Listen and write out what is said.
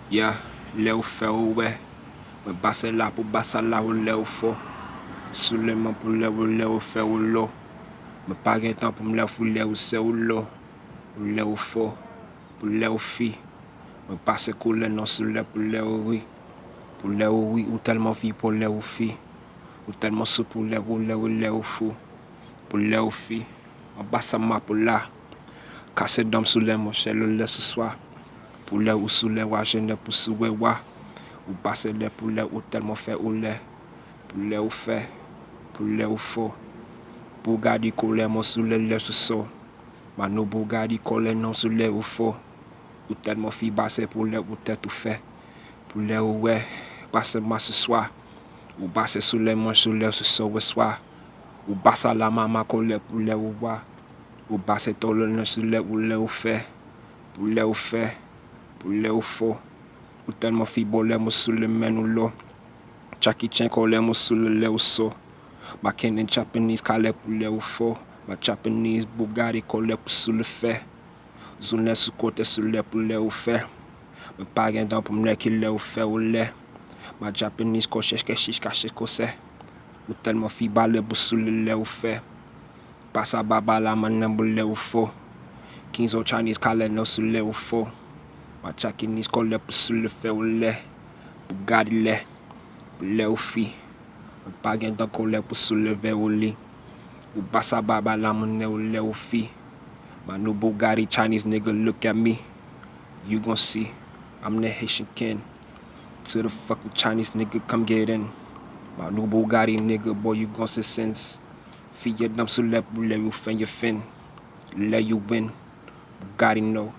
Yeah, lè ou fè ou wè. Mwen basè la pou basa la ou lè ou fò. Souleman pou lè ou fè ou lò. Mwen pa gen tan pou mlè ou lè ou se ou lò. Ou lè ou fò, pou lè ou fi. Mwen pase kou lè non sou lè pou lè ou wi. Pou lè ou wi ou telman fi pou lè ou fi. Ou telman sou pou lè ou fò. Pou lè ou fi. Mwen basa ma pou la. Kase dam sou lè mwen chè lè sou swa. Pou lè ou sou lè wa jenè pou sou we wa. Ou base lè pou lè ou telman fè ou lè. Pou lè ou fè, pou lè ou fò. Pou gadi kou lè mwen sou lè sou so. Ma nou pou gadi kou lè non sou lè ou fò. Ou telman fi base pou lè ou tèt ou fè. Pou lè ou wè, base ma sou swa. Ou base sou lè mwen sou lè sou so we swa. Ou basa la mama kou lè pou lè ou wa. Ou base to lè non sou lè ou fè. Pou lè ou fè. Pou lè ou fò, ou telman fi bo lè mou sou lè men ou lò. Chaki chen ko lè mou sou lè ou so. Ma kenen Japanese ka lè pou lè ou fò. Ma Japanese Bugatti ko lè pou sou lè fè. Zoun lè sou kote sou lè pou lè ou fè. Me pa gen dan pou mlè ki lè ou fè ou lè. Ma Japanese ko chèche ke chiche kache ko se. Ou telman fi ba lè pou sou lè ou fè. Pasa baba la manen pou lè ou fò. Kinzo Chinese ka lè nou sou lè ou fò. Ma Japanese ko lè pou sou lè fè ou lè. Bugatti lè. Pou lè ou fi. Me pa gen dan ko lè pou sou lè vè ou li. Ou basa baba la manen ou lè ou fi. Ma nou Bugatti Chinese nigga look at me. You gon see. I'm the Haitian king. To the fucking Chinese nigga come get in. Ma nou Bugatti nigga boy you gon see sense. Fi ye dam sou lè pou lè ou fè ye fin. Lè you win. Bugatti know.